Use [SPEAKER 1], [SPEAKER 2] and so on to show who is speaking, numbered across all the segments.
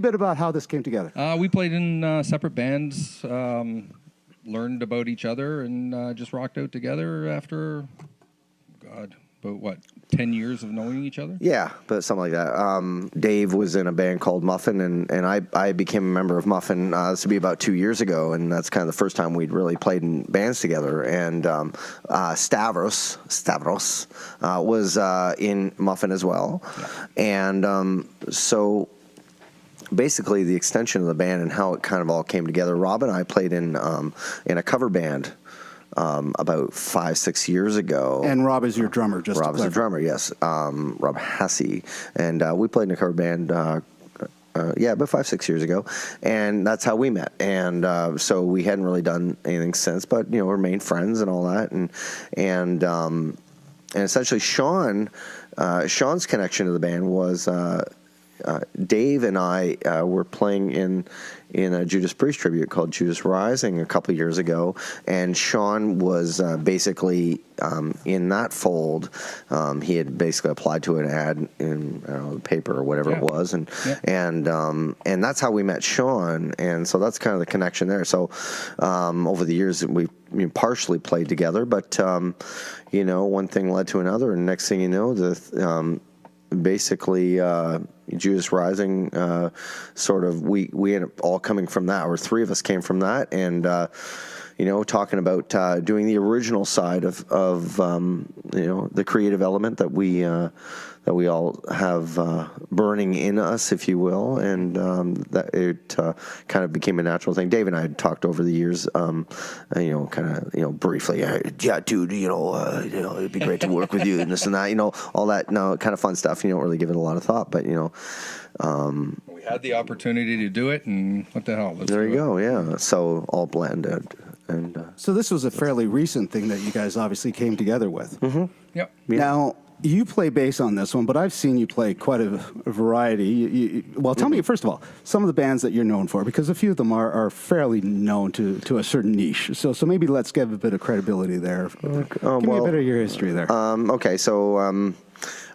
[SPEAKER 1] bit about how this came together.
[SPEAKER 2] We played in separate bands, learned about each other, and just rocked out together after, about 10 years of knowing each other?
[SPEAKER 3] Yeah, but something like that. Dave was in a band called Muffin, and I became a member of Muffin. This would be about 2 years ago, and that's kind of the first time we'd really played in bands together. And Stavros was in Muffin as well. Yeah. And so basically the extension of the band and how it kind of all came together, Rob and I played in a cover band about 5-6 years ago.
[SPEAKER 1] And Rob is your drummer, just
[SPEAKER 3] Rob is the drummer, yes. Rob Hasse. And we played in a cover band, about 5-6 years ago. And that's how we met. And so we hadn't really done anything since, but, remained friends and all that. And essentially Sean's connection to the band was Dave and I were playing in a Judas Priest tribute called Judas Rising a couple years ago, and Sean was basically in that fold. He had basically applied to an ad in the paper or whatever it was, and that's how we met Sean, and so that's kind of the connection there. So over the years we partially played together, but one thing led to another, and next thing you know, basically Judas Rising sort of we ended up all coming from that, or three of us came from that, and talking about doing the original side of the creative element that we all have burning in us, if you will, and that it kind of became a natural thing. Dave and I had talked over the years, briefly. Yeah, dude, it'd be great to work with you and this and that, all that, kind of fun stuff. You don't really give it a lot of thought, but we
[SPEAKER 2] had the opportunity to do it, and what the hell?
[SPEAKER 3] There you go. Yeah, so all blended. And
[SPEAKER 1] so this was a fairly recent thing that you guys obviously came together with.
[SPEAKER 3] Mm-hmm.
[SPEAKER 2] Yep.
[SPEAKER 3] Yeah.
[SPEAKER 1] Now, you play bass on this one, but I've seen you play quite a variety. Tell me, first of all, some of the bands that you're known for, because a few of them are fairly known to a certain niche. So maybe let's give a bit of credibility there. Give me a bit of your history there.
[SPEAKER 3] Okay, so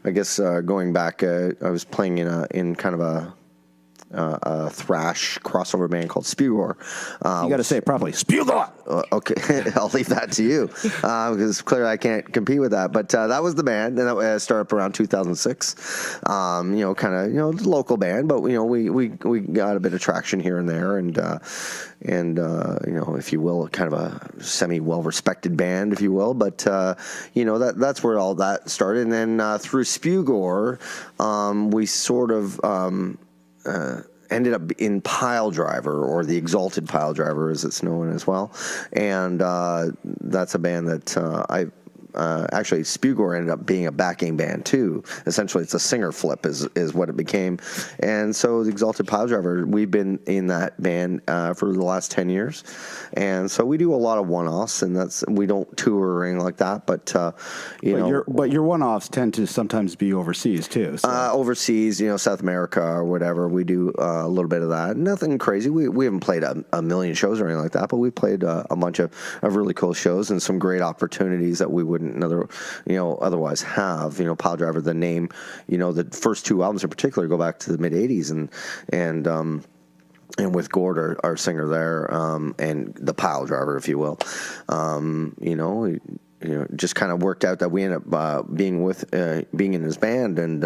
[SPEAKER 3] I guess going back, I was playing in kind of a thrash crossover band called Spugor.
[SPEAKER 1] You got to say it properly. Spugor!
[SPEAKER 3] Okay, I'll leave that to you, because clearly I can't compete with that. But that was the band, and that started up around 2006. Kind of, local band, but we got a bit of traction here and there, and if you will, kind of a semi well respected band, if you will. But that's where all that started, and then through Spugor, we sort of ended up in Pile Driver, or the Exalted Pile Driver as it's known as well, and that's a band that actually Spugor ended up being a backing band too. Essentially it's a singer flip is what it became. And so the Exalted Pile Driver, we've been in that band for the last 10 years, and so we do a lot of one-offs, and we don't tour or anything like that, but your one-offs tend to sometimes be overseas too, so. Overseas, South America or whatever, we do a little bit of that. Nothing crazy. We haven't played a million shows or anything like that, but we played a bunch of really cool shows and some great opportunities that we wouldn't otherwise have. Pile Driver, the name, the first two albums in particular go back to the mid '80s, and with Gord, our singer there, and the Pile Driver, if you will, just kind of worked out that we ended up being in his band, and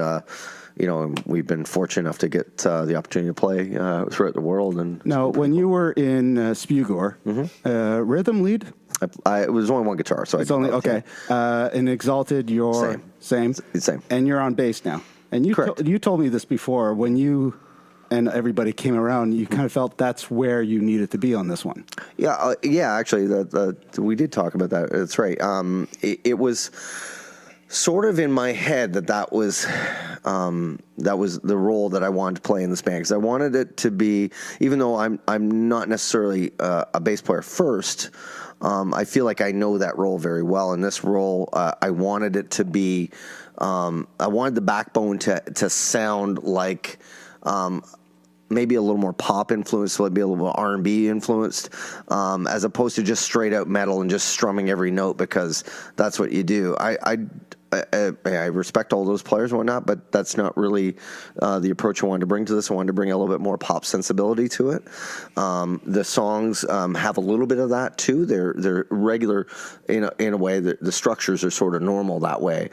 [SPEAKER 3] we've been fortunate enough to get the opportunity to play throughout the world. And
[SPEAKER 1] now, when you were in Spugor, rhythm lead?
[SPEAKER 3] It was only one guitar, so
[SPEAKER 1] it's only okay. In Exalted, you're same, and you're on bass now. And you told me this before, when you and everybody came around, you kind of felt that's where you needed to be on this one.
[SPEAKER 3] Yeah, actually, we did talk about that. That's right. It was sort of in my head that was the role that I wanted to play in this band, because I wanted it to be, even though I'm not necessarily a bass player first, I feel like I know that role very well. In this role, I wanted it to be, I wanted the backbone to sound like maybe a little more pop influenced, so it'd be a little more R&B influenced, as opposed to just straight out metal and just strumming every note, because that's what you do. I respect all those players and whatnot, but that's not really the approach I wanted to bring to this. I wanted to bring a little bit more pop sensibility to it. The songs have a little bit of that too. They're regular in a way. The structures are sort of normal that way,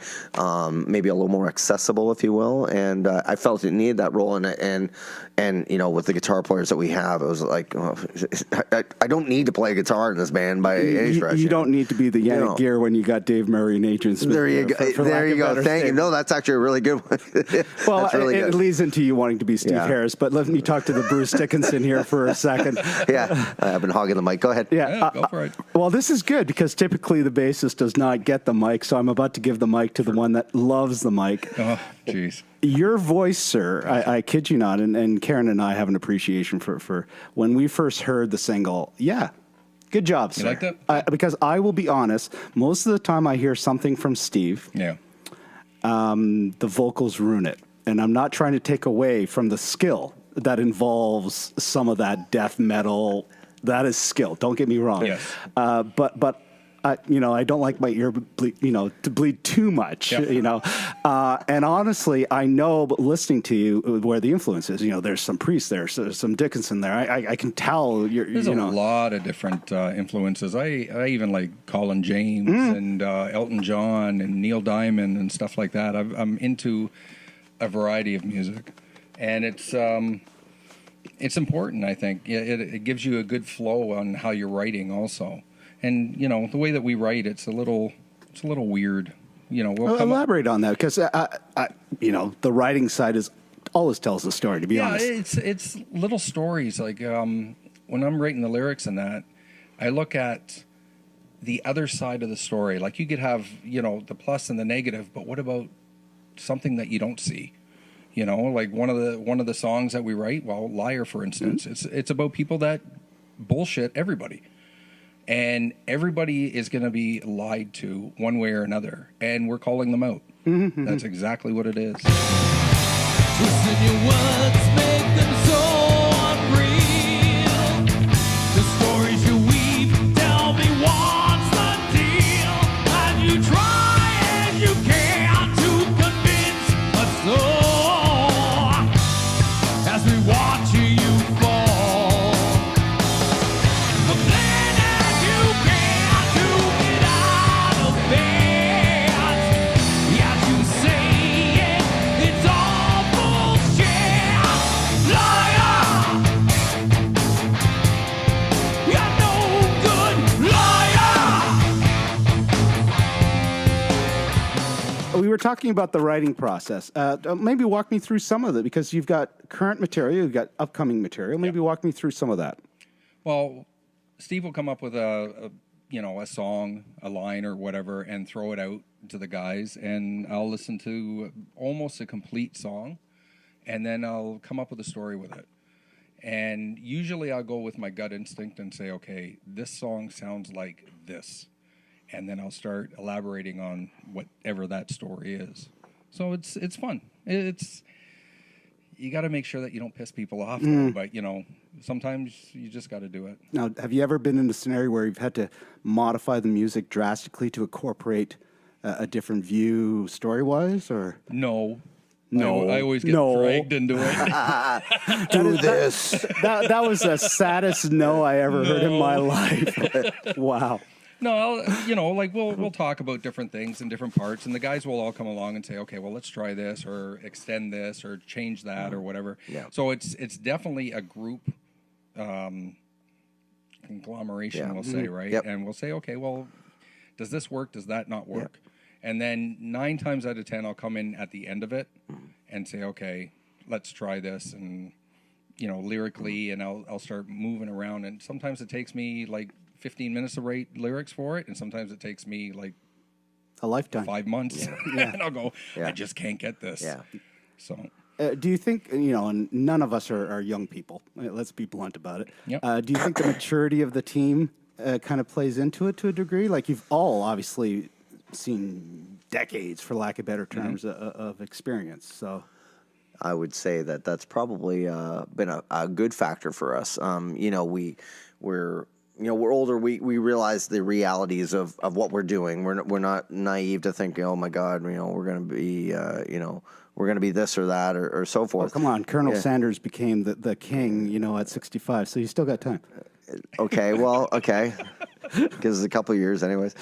[SPEAKER 3] maybe a little more accessible, if you will. And I felt it needed that role, and with the guitar players that we have, it was like, I don't need to play guitar in this band by any stretch.
[SPEAKER 1] You don't need to be the Yannick Gear when you got Dave Murray and Adrian Smith.
[SPEAKER 3] There you go. There you go. Thank you. No, that's actually a really good one.
[SPEAKER 1] Well,
[SPEAKER 3] that's really
[SPEAKER 1] it
[SPEAKER 3] good.
[SPEAKER 1] leads into you wanting to be Steve Harris, but let me talk to the Bruce Dickinson here for a second.
[SPEAKER 3] Yeah, I've been hogging the mic. Go ahead.
[SPEAKER 2] Yeah, go for it.
[SPEAKER 1] Well, this is good because typically the bassist does not get the mic, so I'm about to give the mic to the one that loves the mic.
[SPEAKER 2] Oh, jeez.
[SPEAKER 1] Your voice, sir, I kid you not, and Karen and I have an appreciation for when we first heard the single. Yeah, good job, sir.
[SPEAKER 2] You like that?
[SPEAKER 1] Because I will be honest, most of the time I hear something from Steve,
[SPEAKER 2] Yeah.
[SPEAKER 1] the vocals ruin it. And I'm not trying to take away from the skill that involves some of that death metal. That is skill. Don't get me wrong.
[SPEAKER 2] Yes.
[SPEAKER 1] But I don't like my ear to bleed too much.
[SPEAKER 2] Yep.
[SPEAKER 1] And honestly, I know, but listening to you, where the influence is. There's some Priest there, so there's some Dickinson there. I can tell.
[SPEAKER 2] There's a lot of different influences. I even like Colin James and Elton John and Neil Diamond and stuff like that. I'm into a variety of music, and it's important. I think it gives you a good flow on how you're writing also. And the way that we write, it's a little weird. We'll
[SPEAKER 1] elaborate on that because the writing side always tells the story. To be honest,
[SPEAKER 2] it's little stories. Like when I'm writing the lyrics and that, I look at the other side of the story. Like you could have the plus and the negative, but what about something that you don't see? Like one of the songs that we write, Liar, for instance, it's about people that bullshit everybody. And everybody is going to be lied to one way or another. And we're calling them out. That's exactly what it is.
[SPEAKER 4] Twisting your words make them so unreal. The stories you weave, tell me what's the deal. And you try and you can to convince us so. As we watch you fall. The plan as you can to get out of bed. As you say it, it's all bullshit. Liar! You're no good liar!
[SPEAKER 1] we were talking about the writing process. Maybe walk me through some of it because you've got current material, you've got upcoming material. Maybe walk me through some of that.
[SPEAKER 2] Well, Steve will come up with a song, a line or whatever, and throw it out to the guys, and I'll listen to almost a complete song, and then I'll come up with a story with it. And usually I'll go with my gut instinct and say, okay, this song sounds like this. And then I'll start elaborating on whatever that story is. So it's fun. You got to make sure that you don't piss people off, though, but sometimes you just got to do it.
[SPEAKER 1] Now, have you ever been in a scenario where you've had to modify the music drastically to incorporate a different view story-wise, or?
[SPEAKER 2] No.
[SPEAKER 1] No.
[SPEAKER 2] I always get
[SPEAKER 1] No.
[SPEAKER 2] dragged into it.
[SPEAKER 3] Do this.
[SPEAKER 1] That was the saddest no I ever heard in my life. Wow.
[SPEAKER 2] No, we'll talk about different things in different parts, and the guys will all come along and say, okay, well, let's try this or extend this or change that or whatever.
[SPEAKER 3] Yeah.
[SPEAKER 2] So it's definitely a group conglomeration, we'll say, right?
[SPEAKER 3] Yep.
[SPEAKER 2] And we'll say, okay, well, does this work? Does that not work? And then 9 times out of 10, I'll come in at the end of it and say, okay, let's try this, and lyrically, and I'll start moving around. And sometimes it takes me like 15 minutes to write lyrics for it, and sometimes it takes me like
[SPEAKER 1] A lifetime.
[SPEAKER 2] 5 months, and I'll go, I just can't get this.
[SPEAKER 3] Yeah.
[SPEAKER 1] So, do you think, and none of us are young people, let's be blunt about it.
[SPEAKER 2] Yep.
[SPEAKER 1] Do you think the maturity of the team kind of plays into it to a degree? Like, you've all obviously seen decades, for lack of better terms, of experience. So
[SPEAKER 3] I would say that's probably been a good factor for us. We're we're older. We realize the realities of what we're doing. We're not naive to think, oh my God, we're going to be, we're going to be this or that or so forth.
[SPEAKER 1] Oh, come on, Colonel Sanders became the king, at 65, so you still got time.
[SPEAKER 3] Okay, well, okay, because it's a couple of years, anyways.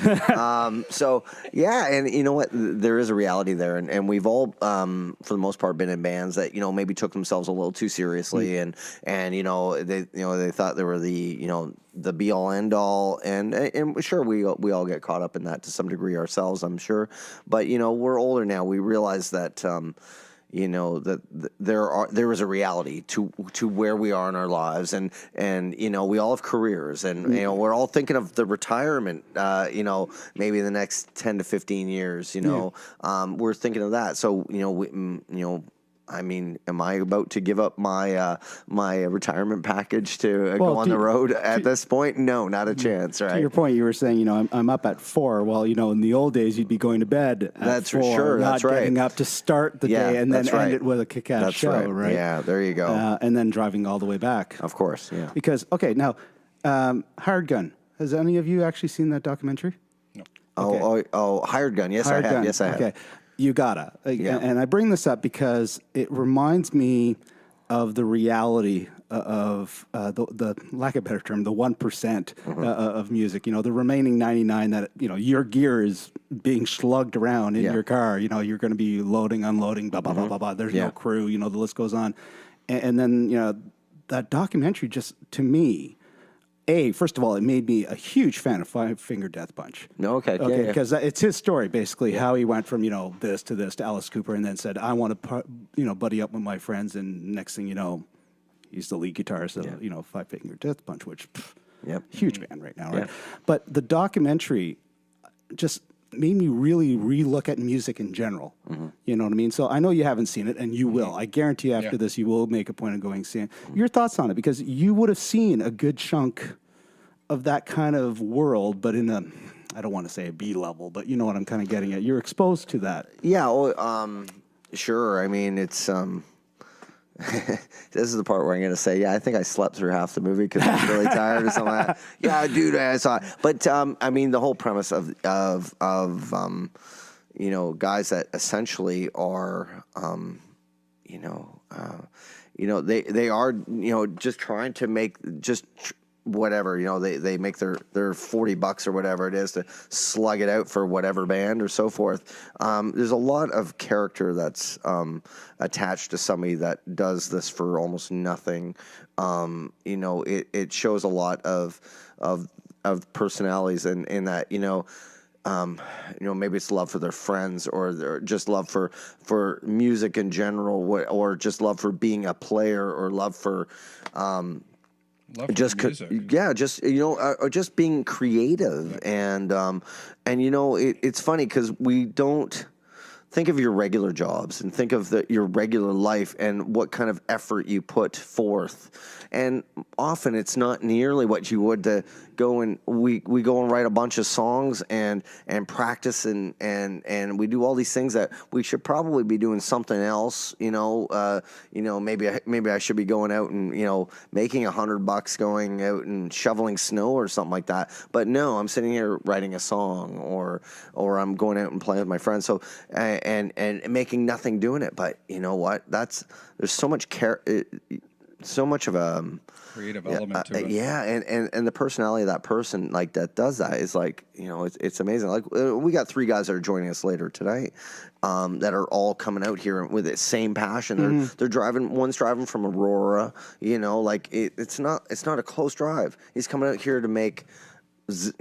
[SPEAKER 3] So yeah, and you know what? There is a reality there, and we've all, for the most part, been in bands that maybe took themselves a little too seriously, and they thought they were the be all end all, and sure we all get caught up in that to some degree ourselves, I'm sure, but we're older now. We realize that. That there is a reality to where we are in our lives, and we all have careers, and we're all thinking of the retirement. Maybe in the next 10 to 15 years. We're thinking of that. So I mean, am I about to give up my my retirement package to go on the road at this point? No, not a chance, right?
[SPEAKER 1] To your point, you were saying, I'm up at 4. Well, in the old days, you'd be going to bed at
[SPEAKER 3] that's
[SPEAKER 1] 4,
[SPEAKER 3] for sure.
[SPEAKER 1] not
[SPEAKER 3] That's right.
[SPEAKER 1] getting up to start the day and then end it with a kick-ass show, right?
[SPEAKER 3] Yeah, there you go.
[SPEAKER 1] And then driving all the way back.
[SPEAKER 3] Of course, yeah.
[SPEAKER 1] Because, okay, now, Hired Gun. Has any of you actually seen that documentary?
[SPEAKER 2] No.
[SPEAKER 1] Okay.
[SPEAKER 3] Oh, Hired Gun. Yes,
[SPEAKER 1] Hired
[SPEAKER 3] I have.
[SPEAKER 1] Gun.
[SPEAKER 3] Yes, I have.
[SPEAKER 1] Okay. You gotta.
[SPEAKER 3] Yeah.
[SPEAKER 1] And I bring this up because it reminds me of the reality of the lack of a better term, the 1% of music. The remaining 99 that your gear is being slugged around in your car. You're going to be loading, unloading, blah blah blah blah blah. There's no crew. The list goes on, and then that documentary just to me. First of all, it made me a huge fan of Five Finger Death Punch.
[SPEAKER 3] Okay,
[SPEAKER 1] because it's his story basically, how he went from this to Alice Cooper, and then said, "I want to buddy up with my friends," and next thing you know, he's the lead guitarist of Five Finger Death Punch, which huge band right now, right?
[SPEAKER 3] Yeah.
[SPEAKER 1] But the documentary just made me really relook at music in general. You know what I mean? So I know you haven't seen it, and you will. I guarantee after this, you will make a point of going see it. Your thoughts on it, because you would have seen a good chunk of that kind of world, but in I don't want to say a B level, but you know what I'm kind of getting at. You're exposed to that.
[SPEAKER 3] Yeah, well, sure. I mean, it's this is the part where I'm going to say, I think I slept through half the movie because I was really tired or something like that. Yeah, dude, I saw it. But I mean, the whole premise of guys that essentially are, they are, just trying to make whatever, they make their $40 or whatever it is to slug it out for whatever band or so forth. There's a lot of character that's attached to somebody that does this for almost nothing. It shows a lot of personalities in that, maybe it's love for their friends, or their just love for music in general, or just love for being a player, or love for just just being creative, and it's funny because we don't think of your regular jobs and think of your regular life and what kind of effort you put forth, and often it's not nearly what you would to go and we go and write a bunch of songs and practice and we do all these things that we should probably be doing something else. Maybe I should be going out and making $100 going out and shoveling snow or something like that. But no, I'm sitting here writing a song, or I'm going out and playing with my friends. So and making nothing doing it. But you know what? There's so much so much of a
[SPEAKER 2] creative element to it.
[SPEAKER 3] Yeah, and the personality of that person that does that is it's amazing. Like we got 3 guys that are joining us later tonight that are all coming out here with the same passion. They're driving. One's driving from Aurora. It's not a close drive. He's coming out here to make
[SPEAKER 1] less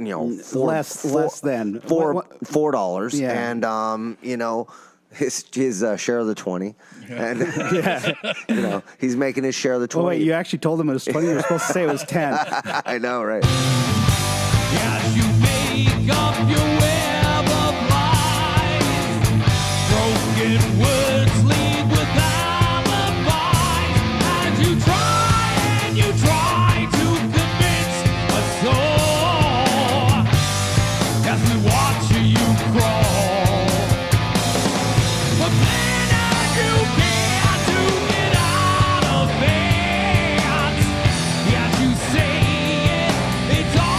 [SPEAKER 1] than
[SPEAKER 3] $4,
[SPEAKER 1] yeah.
[SPEAKER 3] and his share of the 20, and he's making his share of the 20.
[SPEAKER 1] Oh wait, you actually told him it was 20. You were supposed to say it was 10.
[SPEAKER 3] I know, right?
[SPEAKER 4] As you make up your web of lies, broken words lead with alibis, and you try to convince us all as we watch you crawl. But then as you care to get out of it, as you say it, it's all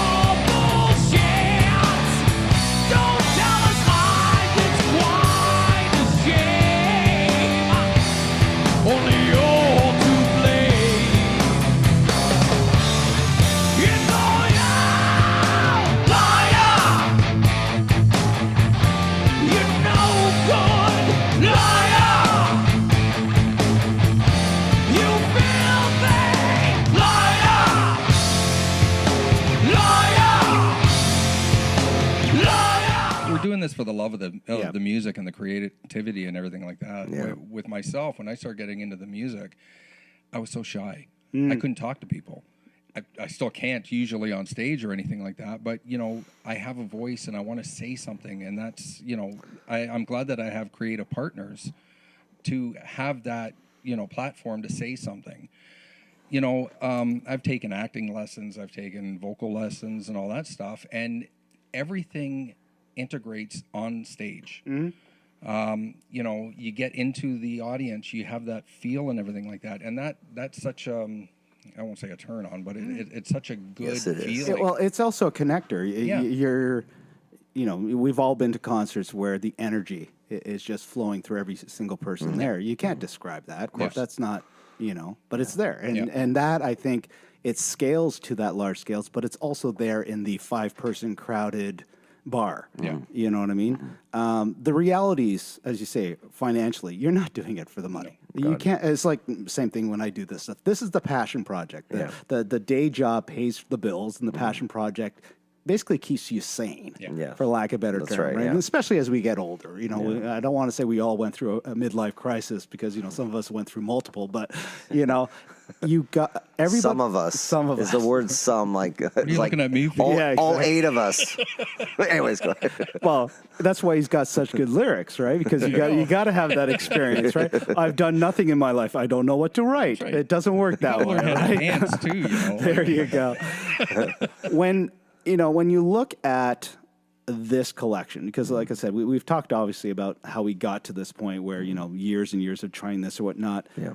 [SPEAKER 2] for the love of
[SPEAKER 1] Yeah.
[SPEAKER 2] the music and the creativity and everything like that.
[SPEAKER 3] Yeah.
[SPEAKER 2] With myself, when I started getting into the music, I was so shy.
[SPEAKER 1] Mm.
[SPEAKER 2] I couldn't talk to people. I still can't usually on stage or anything like that, but I have a voice and I want to say something, and that's I'm glad that I have creative partners to have that platform to say something. I've taken acting lessons, I've taken vocal lessons and all that stuff, and everything integrates on stage. You get into the audience, you have that feel and everything like that, and that's such I won't say a turn on, but it's such a good
[SPEAKER 3] Yes, it is.
[SPEAKER 2] feeling.
[SPEAKER 1] Well, it's also a connector.
[SPEAKER 2] Yeah.
[SPEAKER 1] We've all been to concerts where the energy is just flowing through every single person there. You can't describe that. Of
[SPEAKER 2] course.
[SPEAKER 1] That's not, but it's there. And,
[SPEAKER 2] Yeah.
[SPEAKER 1] and that, I think, it scales to that large scales, but it's also there in the 5-person crowded bar.
[SPEAKER 2] Yeah.
[SPEAKER 1] You know what I mean? The realities, as you say, financially, you're not doing it for the money. You can't. It's like same thing when I do this stuff. This is the passion project. The day job pays the bills, and the passion project basically keeps you sane,
[SPEAKER 3] Yeah.
[SPEAKER 1] for lack of a better
[SPEAKER 3] That's
[SPEAKER 1] term.
[SPEAKER 3] right,
[SPEAKER 1] Right?
[SPEAKER 3] yeah.
[SPEAKER 1] And especially as we get older. I don't want to say we all went through a midlife crisis because some of us went through multiple, but you got everybody.
[SPEAKER 3] Some of us.
[SPEAKER 1] Some of
[SPEAKER 3] is
[SPEAKER 1] us.
[SPEAKER 3] the word "some" like?
[SPEAKER 2] What are you
[SPEAKER 3] like
[SPEAKER 2] looking at me for?
[SPEAKER 3] all,
[SPEAKER 1] Yeah,
[SPEAKER 3] all
[SPEAKER 1] exactly.
[SPEAKER 3] 8 of us. Anyways, go ahead.
[SPEAKER 1] Well, that's why he's got such good lyrics, right? Because you got to have that experience, right? I've done nothing in my life. I don't know what to write.
[SPEAKER 2] right.
[SPEAKER 1] It doesn't work that way,
[SPEAKER 2] Learn how to
[SPEAKER 1] right?
[SPEAKER 2] dance too,
[SPEAKER 1] There you go. when you look at this collection, because like I said, we've talked obviously about how we got to this point where years and years of trying this or whatnot.
[SPEAKER 3] Yeah.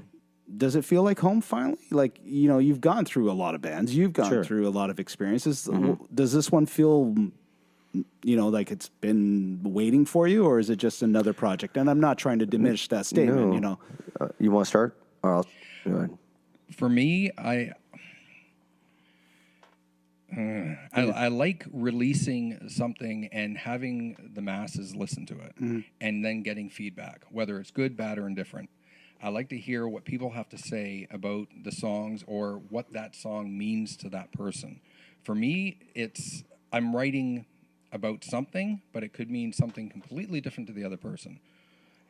[SPEAKER 1] Does it feel like home finally? Like you've gone through a lot of bands, you've gone
[SPEAKER 3] Sure.
[SPEAKER 1] through a lot of experiences. Does this one feel like it's been waiting for you, or is it just another project? And I'm not trying to diminish that statement.
[SPEAKER 3] No. You want to start? Or I'll go ahead.
[SPEAKER 2] For me, I like releasing something and having the masses listen to it and then getting feedback, whether it's good, bad, or indifferent. I like to hear what people have to say about the songs or what that song means to that person. For me, I'm writing about something, but it could mean something completely different to the other person.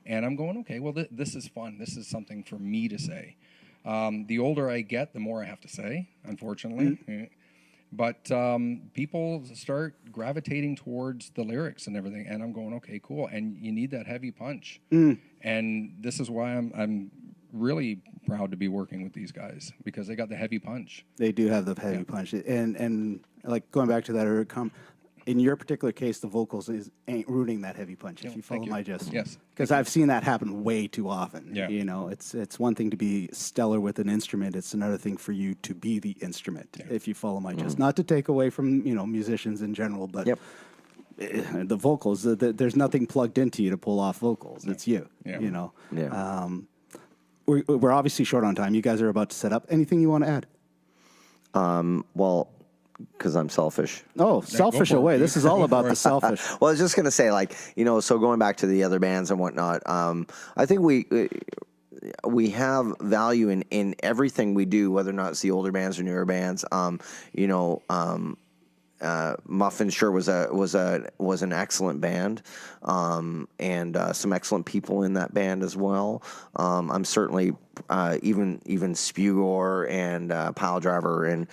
[SPEAKER 2] And I'm going, okay, well, this is fun. This is something for me to say. The older I get, the more I have to say, unfortunately. But people start gravitating towards the lyrics and everything, and I'm going, okay, cool. And you need that heavy punch, and this is why I'm really proud to be working with these guys because they got the heavy punch.
[SPEAKER 1] They do have the heavy punch, and like going back to that, in your particular case, the vocals ain't rooting that heavy punch. If you follow my gist,
[SPEAKER 2] Yes.
[SPEAKER 1] because I've seen that happen way too often.
[SPEAKER 2] Yeah.
[SPEAKER 1] It's one thing to be stellar with an instrument; it's another thing for you to be the instrument. If you follow my gist, not to take away from musicians in general, but
[SPEAKER 3] Yep.
[SPEAKER 1] the vocals, there's nothing plugged into you to pull off vocals. It's you.
[SPEAKER 2] Yeah.
[SPEAKER 3] Yeah.
[SPEAKER 1] We're obviously short on time. You guys are about to set up. Anything you want to add?
[SPEAKER 3] Well, because I'm selfish.
[SPEAKER 1] Oh, selfish
[SPEAKER 2] for it,
[SPEAKER 1] away.
[SPEAKER 2] dude.
[SPEAKER 1] This is all
[SPEAKER 2] Go
[SPEAKER 1] about
[SPEAKER 2] for
[SPEAKER 1] the
[SPEAKER 2] it.
[SPEAKER 1] selfish.
[SPEAKER 3] Well, I was just gonna say, so going back to the other bands and whatnot, I think we have value in everything we do, whether or not it's the older bands or newer bands. Muffin sure was an excellent band, and some excellent people in that band as well. I'm certainly even Spugor and Pile Driver and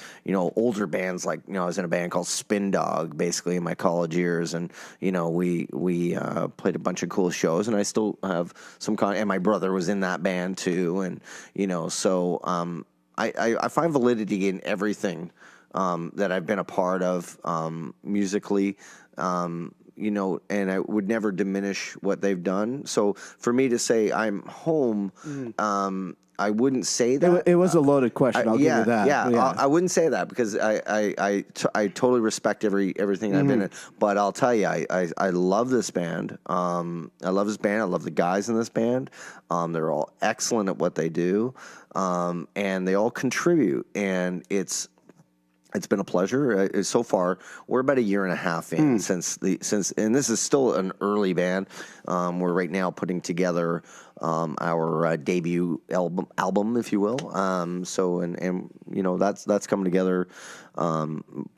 [SPEAKER 3] older bands like I was in a band called Spin Dog basically in my college years, and we played a bunch of cool shows, and I still have some and my brother was in that band too, and so I find validity in everything that I've been a part of musically, and I would never diminish what they've done. So for me to say I'm home, I wouldn't say that.
[SPEAKER 1] It was a loaded question. I'll give you that.
[SPEAKER 3] Yeah. I wouldn't say that because I totally respect everything I've been in. But I'll tell you, I love this band. I love this band. I love the guys in this band. They're all excellent at what they do, and they all contribute. And it's been a pleasure. So far, we're about a year and a half in since and this is still an early band. We're right now putting together our debut album, if you will. And that's coming together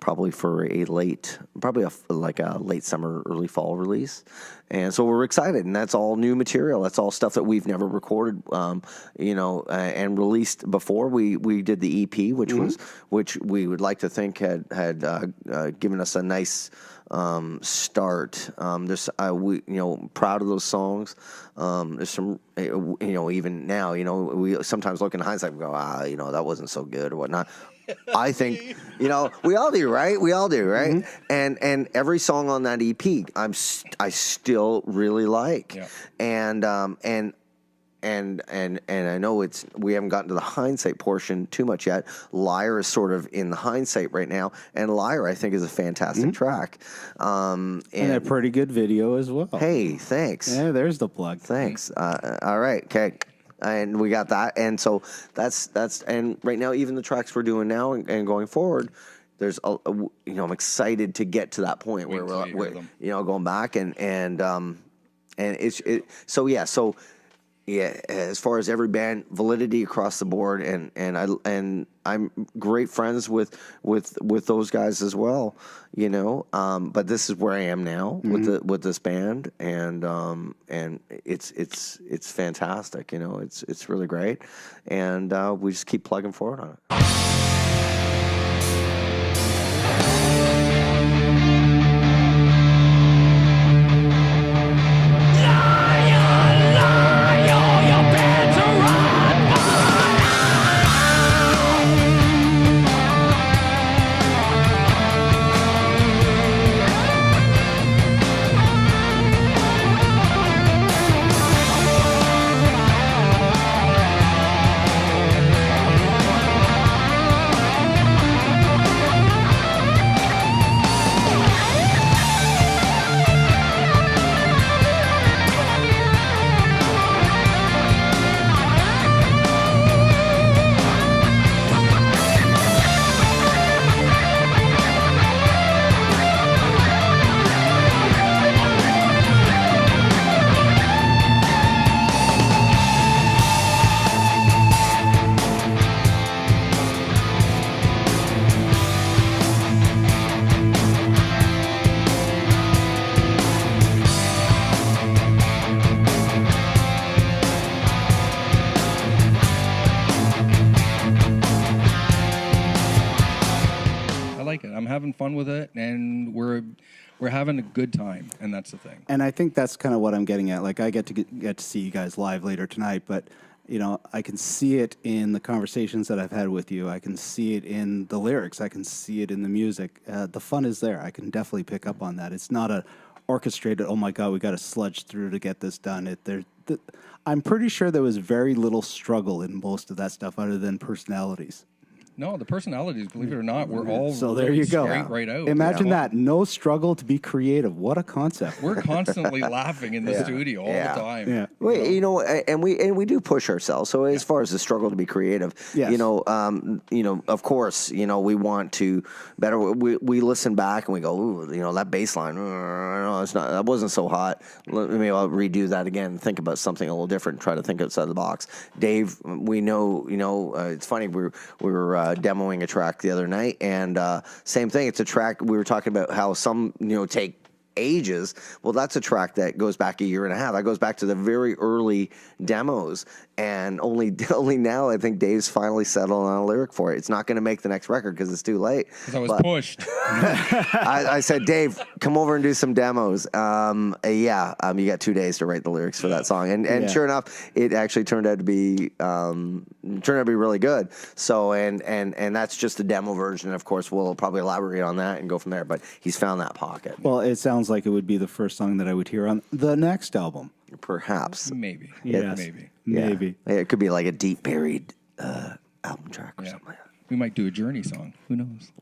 [SPEAKER 3] probably for a late summer, early fall release. And so we're excited, and that's all new material. That's all stuff that we've never recorded, and released before. We did the EP, which we would like to think had given us a nice start. We proud of those songs. There's some even now we sometimes look in hindsight and go that wasn't so good or whatnot. I think we all do, right? And every song on that EP I still really like.
[SPEAKER 2] Yeah.
[SPEAKER 3] And I know we haven't gotten to the hindsight portion too much yet. Liar is sort of in the hindsight right now, and Liar I think is a fantastic track,
[SPEAKER 1] and a pretty good video as well.
[SPEAKER 3] Hey, thanks.
[SPEAKER 1] Yeah, there's the plug.
[SPEAKER 3] Thanks. All right, okay. And we got that, and so that's and right now even the tracks we're doing now and going forward, there's I'm excited to get to that point where we're going back and so as far as every band, validity across the board, and I'm great friends with those guys as well, But this is where I am now with this band, and it's fantastic, It's really great, and we just keep plugging forward on it.
[SPEAKER 2] Having fun with it, and we're having a good time, and that's the thing.
[SPEAKER 1] And I think that's kind of what I'm getting at. Like, I get to see you guys live later tonight, but I can see it in the conversations that I've had with you. I can see it in the lyrics. I can see it in the music. The fun is there. I can definitely pick up on that. It's not a orchestrated, oh my God, we got to sludge through to get this done. I'm pretty sure there was very little struggle in most of that stuff other than personalities.
[SPEAKER 2] No, the personalities, believe it or not, we're all
[SPEAKER 1] so there you go.
[SPEAKER 2] Straight right out.
[SPEAKER 1] Imagine that. No struggle to be creative. What a concept.
[SPEAKER 2] We're constantly laughing in the studio all the time.
[SPEAKER 1] Yeah.
[SPEAKER 3] And we do push ourselves. So as far as the struggle to be creative,
[SPEAKER 1] yes.
[SPEAKER 3] Of course, we want to better. We listen back and we go, ooh, that bass line, no, it's not. That wasn't so hot. Maybe I'll redo that again. Think about something a little different. Try to think outside the box. Dave, we know. It's funny. We were demoing a track the other night, and same thing. It's a track we were talking about how some take ages. Well, that's a track that goes back a year and a half. That goes back to the very early demos, and only now I think Dave's finally settled on a lyric for it. It's not going to make the next record because it's too late.
[SPEAKER 2] Because I was pushed.
[SPEAKER 3] I said, Dave, come over and do some demos. You got 2 days to write the lyrics for that song, and sure enough, it actually turned out to be really good. So and that's just the demo version. Of course, we'll probably elaborate on that and go from there. But he's found that pocket.
[SPEAKER 1] Well, it sounds like it would be the first song that I would hear on the next album.
[SPEAKER 3] Perhaps.
[SPEAKER 2] Maybe.
[SPEAKER 1] Yes. Maybe.
[SPEAKER 3] Yeah, it could be like a deep buried album track or something like that.
[SPEAKER 2] We might do a Journey song. Who knows?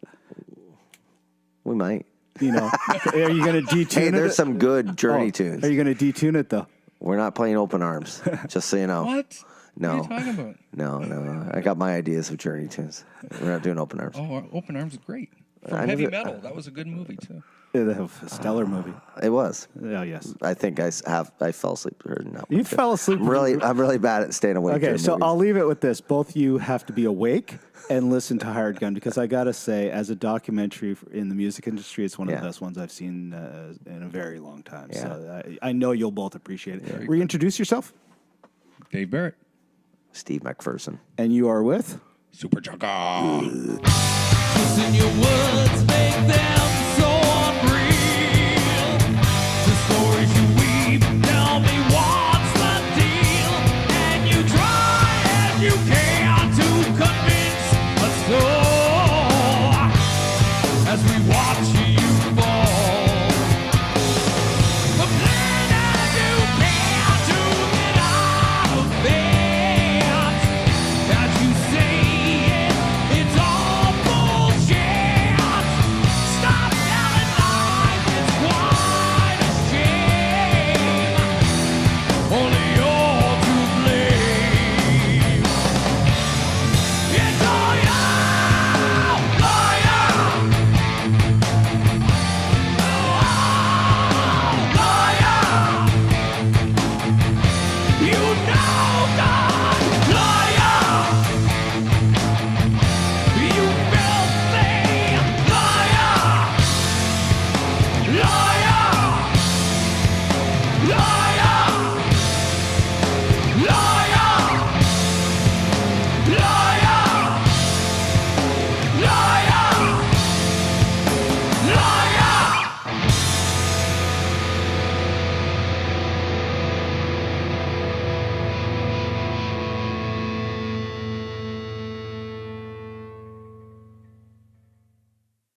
[SPEAKER 3] We might.
[SPEAKER 1] Are you going to detune it?
[SPEAKER 3] Hey, there's some good Journey tunes.
[SPEAKER 1] Are you going to detune it, though?
[SPEAKER 3] We're not playing Open Arms, just so you know.
[SPEAKER 2] What?
[SPEAKER 3] No.
[SPEAKER 2] What are you talking about?
[SPEAKER 3] No. I got my ideas of Journey tunes. We're not doing Open Arms.
[SPEAKER 2] Oh, Open Arms is great. From Heavy Metal. That was a good movie, too.
[SPEAKER 1] A stellar movie.
[SPEAKER 3] It was.
[SPEAKER 1] Oh, yes.
[SPEAKER 3] I think I fell asleep during that one.
[SPEAKER 1] You
[SPEAKER 3] too.
[SPEAKER 1] fell asleep.
[SPEAKER 3] I'm really bad at staying awake.
[SPEAKER 1] Okay,
[SPEAKER 3] during
[SPEAKER 1] so
[SPEAKER 3] movies.
[SPEAKER 1] I'll leave it with this. Both you have to be awake and listen to Hired Gun, because I got to say, as a documentary in the music industry, it's one of the best ones I've seen in a very long time.
[SPEAKER 3] Yeah.
[SPEAKER 1] So I know you'll both appreciate it. Reintroduce yourself.
[SPEAKER 2] Dave Barrett.
[SPEAKER 3] Steve McPherson.
[SPEAKER 1] And you are with?
[SPEAKER 2] Superchucker.
[SPEAKER 4] Listen, your words make them